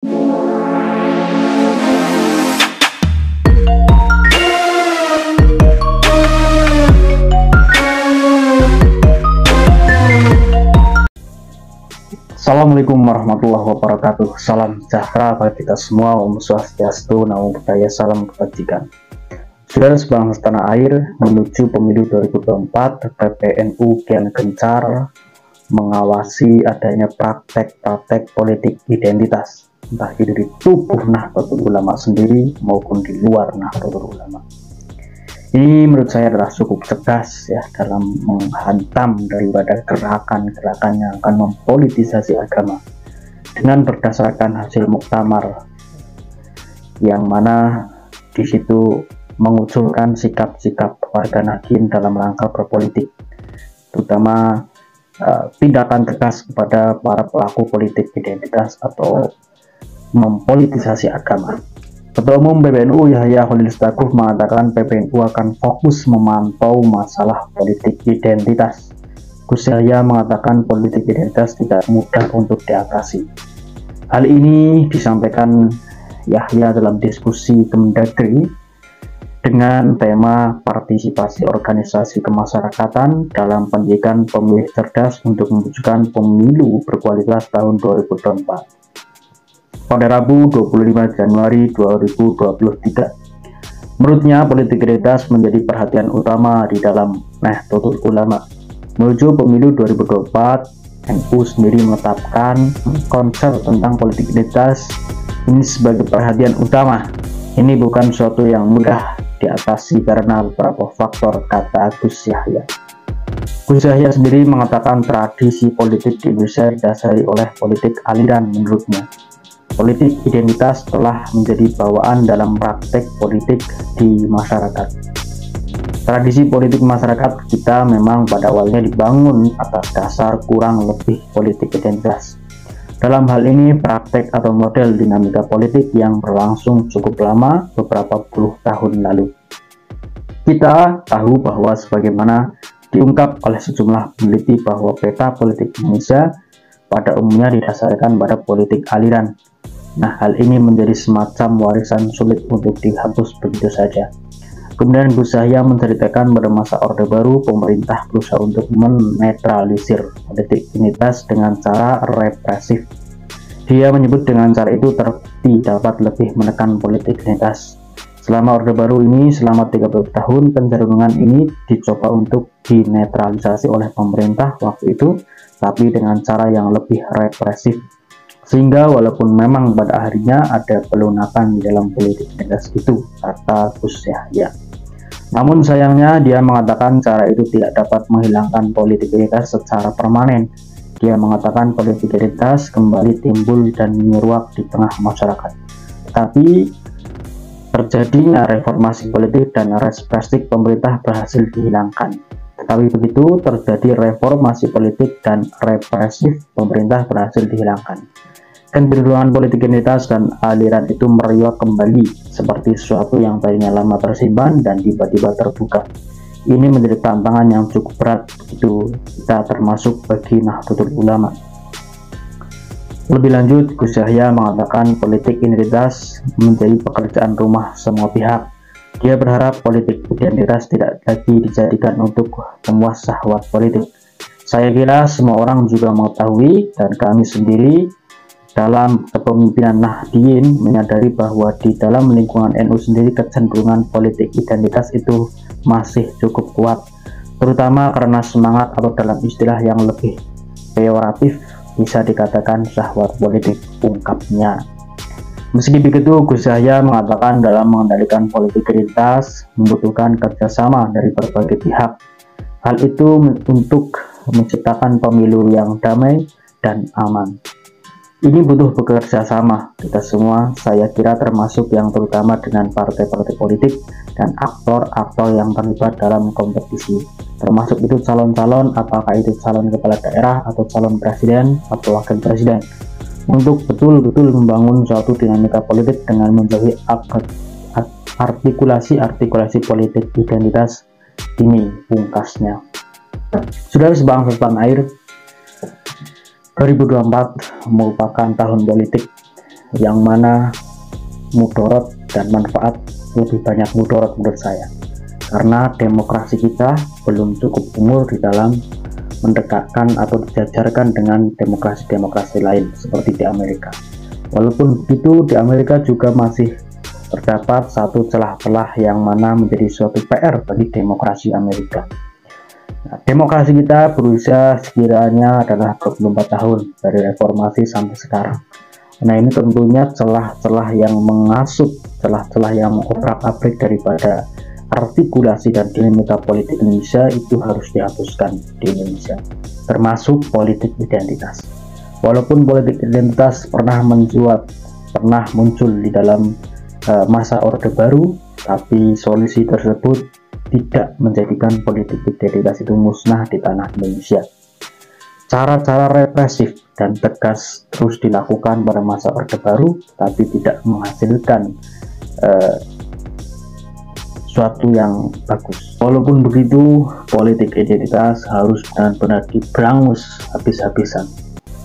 Assalamualaikum warahmatullahi wabarakatuh. Salam sejahtera bagi kita semua. Om Swastiastu, Namo Buddhaya, salam kebajikan. Saudara sebangsa tanah air, menuju pemilu 2024, PPNU kian gencar mengawasi adanya praktek-praktek politik identitas, entah itu di tubuh Nahdlatul Ulama sendiri maupun di luar Nahdlatul Ulama. Ini menurut saya adalah cukup cerdas ya dalam menghantam daripada gerakan-gerakan yang akan mempolitisasi agama dengan berdasarkan hasil muktamar yang mana di situ mengusulkan sikap-sikap warga Nahdien dalam rangka berpolitik, terutama tindakan tegas kepada para pelaku politik identitas atau mempolitisasi agama. Ketua Umum PBNU Yahya Khalil Stakuf mengatakan PBNU akan fokus memantau masalah politik identitas. Gus Yahya mengatakan politik identitas tidak mudah untuk diatasi. Hal ini disampaikan Yahya dalam diskusi Kemendagri dengan tema partisipasi organisasi kemasyarakatan dalam pendidikan pemilih cerdas untuk mewujudkan pemilu berkualitas tahun 2024. Pada Rabu 25 Januari 2023. Menurutnya politik identitas menjadi perhatian utama di dalam Nahdlatul Ulama. Menuju pemilu 2024, NU sendiri menetapkan konsep tentang politik identitas ini sebagai perhatian utama. Ini bukan suatu yang mudah diatasi karena beberapa faktor, kata Gus Yahya. Gus Yahya sendiri mengatakan tradisi politik di Indonesia didasari oleh politik aliran. Menurutnya politik identitas telah menjadi bawaan dalam praktek politik di masyarakat. Tradisi politik masyarakat kita memang pada awalnya dibangun atas dasar kurang lebih politik identitas. Dalam hal ini praktek atau model dinamika politik yang berlangsung cukup lama, beberapa puluh tahun lalu. Kita tahu bahwa sebagaimana diungkap oleh sejumlah peneliti bahwa peta politik Indonesia pada umumnya didasarkan pada politik aliran. Nah, hal ini menjadi semacam warisan sulit untuk dihapus begitu saja. Kemudian Gus Yahya menceritakan pada masa Orde Baru, pemerintah berusaha untuk menetralisir politik identitas dengan cara represif. Dia menyebut dengan cara itu terbukti dapat lebih menekan politik identitas. Selama Orde Baru ini, selama 30 tahun, pencenderungan ini dicoba untuk dinetralisasi oleh pemerintah waktu itu, tapi dengan cara yang lebih represif. Sehingga walaupun memang pada akhirnya ada pelunakan di dalam politik identitas itu, kata Gus Yahya. Namun sayangnya dia mengatakan cara itu tidak dapat menghilangkan politik identitas secara permanen. Dia mengatakan politik identitas kembali timbul dan menyeruak di tengah masyarakat. Tetapi terjadinya reformasi politik dan represif pemerintah berhasil dihilangkan. Tetapi begitu terjadi reformasi politik dan represif pemerintah berhasil dihilangkan. Kecenderungan politik identitas dan aliran itu meriak kembali seperti sesuatu yang tadinya lama tersimpan dan tiba-tiba terbuka. Ini menjadi tantangan yang cukup berat itu kita termasuk bagi Nahdlatul Ulama. Lebih lanjut, Gus Yahya mengatakan politik identitas menjadi pekerjaan rumah semua pihak. Dia berharap politik identitas tidak lagi dijadikan untuk memuas syahwat politik. Saya kira semua orang juga mengetahui dan kami sendiri dalam kepemimpinan Nahdien menyadari bahwa di dalam lingkungan NU sendiri kecenderungan politik identitas itu masih cukup kuat, terutama karena semangat atau dalam istilah yang lebih peyoratif bisa dikatakan syahwat politik, ungkapnya. Meski begitu, Gus Yahya mengatakan dalam mengendalikan politik identitas membutuhkan kerjasama dari berbagai pihak. Hal itu untuk menciptakan pemilu yang damai dan aman. Ini butuh bekerja sama kita semua, saya kira termasuk yang terutama dengan partai-partai politik dan aktor-aktor yang terlibat dalam kompetisi, termasuk itu calon-calon, apakah itu calon kepala daerah atau calon presiden atau wakil presiden, untuk betul-betul membangun suatu dinamika politik dengan menjauhi artikulasi politik identitas ini, pungkasnya. Saudara sebangsa setanah air, 2024 merupakan tahun politik. yang mana mudarat dan manfaat lebih banyak mudarat menurut saya, karena demokrasi kita belum cukup umur di dalam mendekatkan atau dijajarkan dengan demokrasi-demokrasi lain seperti di Amerika. Walaupun begitu, di Amerika juga masih terdapat satu celah-celah yang mana menjadi suatu PR bagi demokrasi Amerika. Nah, demokrasi kita berusia sekiranya adalah 24 tahun dari reformasi sampai sekarang. Nah, ini tentunya celah-celah yang mengasup, celah-celah yang mengobrak-abrik daripada artikulasi dan dinamika politik Indonesia itu harus dihapuskan di Indonesia, termasuk politik identitas. Walaupun politik identitas pernah muncul di dalam masa Orde Baru, tapi solusi tersebut tidak menjadikan politik identitas itu musnah di tanah Indonesia. Cara-cara represif dan tegas terus dilakukan pada masa Orde Baru, tapi tidak menghasilkan suatu yang bagus. Walaupun begitu, politik identitas harus benar-benar diberangus habis-habisan.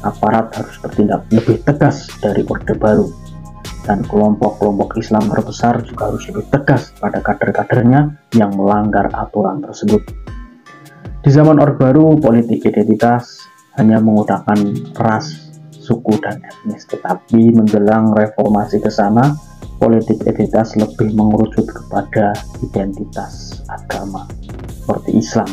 Aparat harus bertindak lebih tegas dari Orde Baru, dan kelompok-kelompok Islam terbesar juga harus lebih tegas pada kader-kadernya yang melanggar aturan tersebut. Di zaman Orde Baru, politik identitas hanya menggunakan ras, suku, dan etnis, tetapi menjelang reformasi ke sana, politik identitas lebih mengerucut kepada identitas agama seperti Islam.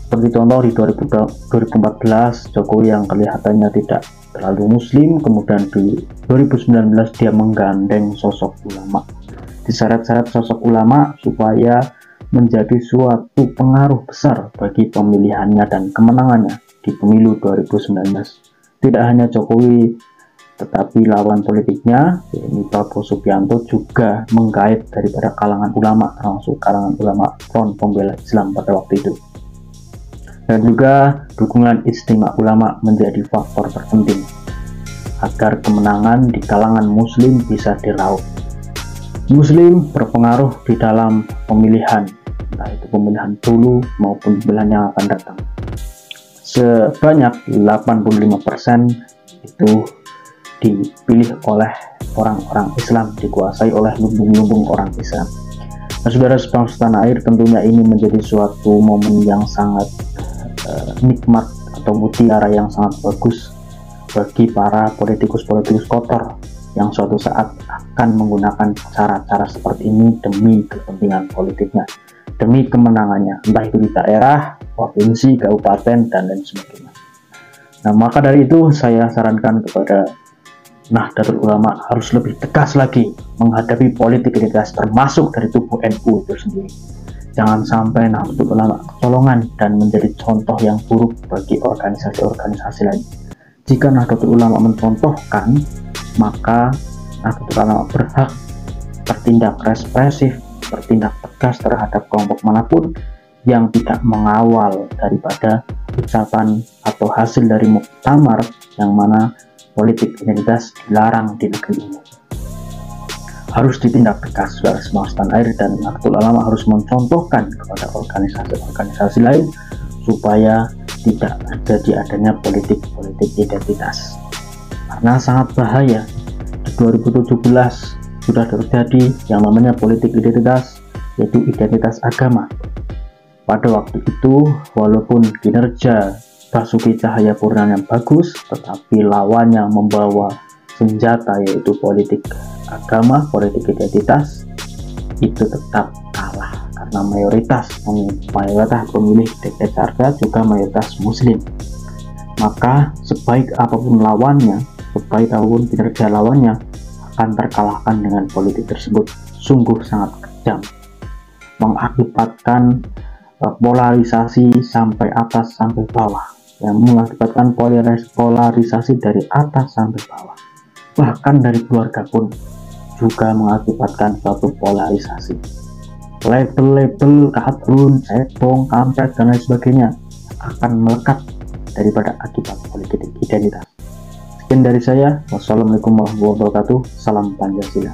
Seperti contoh di 2014, Jokowi yang kelihatannya tidak terlalu muslim, kemudian di 2019 dia menggandeng sosok ulama, diseret-seret sosok ulama supaya menjadi suatu pengaruh besar bagi pemilihannya dan kemenangannya di pemilu 2019. Tidak hanya Jokowi, tetapi lawan politiknya, yakni Prabowo Subianto, juga menggait daripada kalangan ulama, termasuk kalangan ulama Front Pembela Islam pada waktu itu. Dan juga dukungan istimewa ulama menjadi faktor terpenting agar kemenangan di kalangan muslim bisa diraup. Muslim berpengaruh di dalam pemilihan, entah itu pemilihan dulu maupun pemilihan yang akan datang. Sebanyak 85% itu dipilih oleh orang-orang Islam, dikuasai oleh lumbung-lumbung orang Islam. Nah, saudara sebangsa tanah air, tentunya ini menjadi suatu momen yang sangat nikmat atau mutiara yang sangat bagus bagi para politikus-politikus kotor yang suatu saat akan menggunakan cara-cara seperti ini demi kepentingan politiknya, demi kemenangannya, entah itu di daerah, provinsi, kabupaten, dan lain sebagainya. Nah, maka dari itu saya sarankan kepada Nahdlatul Ulama harus lebih tegas lagi menghadapi politik identitas, termasuk dari tubuh NU itu sendiri. Jangan sampai Nahdlatul Ulama kecolongan dan menjadi contoh yang buruk bagi organisasi-organisasi lain. Jika Nahdlatul Ulama mencontohkan, maka Nahdlatul Ulama berhak bertindak represif, bertindak tegas terhadap kelompok manapun yang tidak mengawal daripada ucapan atau hasil dari muktamar yang mana politik identitas dilarang di negeri ini. Harus ditindak tegas, saudara semua tanah air, dan Nahdlatul Ulama harus mencontohkan kepada organisasi-organisasi lain supaya tidak terjadi adanya politik-politik identitas, karena sangat bahaya. Di 2017 sudah terjadi yang namanya politik identitas, yaitu identitas agama. Pada waktu itu, walaupun kinerja Basuki Cahayapurnama yang bagus, tetapi lawannya membawa senjata, yaitu politik agama, politik identitas, itu tetap kalah karena mayoritas pemilih DKI Jakarta juga mayoritas muslim. Maka sebaik apapun lawannya, sebaik apapun kinerja lawannya, akan terkalahkan dengan politik tersebut. Sungguh sangat kejam, mengakibatkan polarisasi sampai atas sampai bawah, yang mengakibatkan polarisasi dari atas sampai bawah, bahkan dari keluarga pun juga mengakibatkan suatu polarisasi. Label-label kadrun, cebong, kampret, dan lain sebagainya akan melekat daripada akibat politik identitas. Sekian dari saya. Wassalamualaikum warahmatullahi wabarakatuh. Salam Pancasila.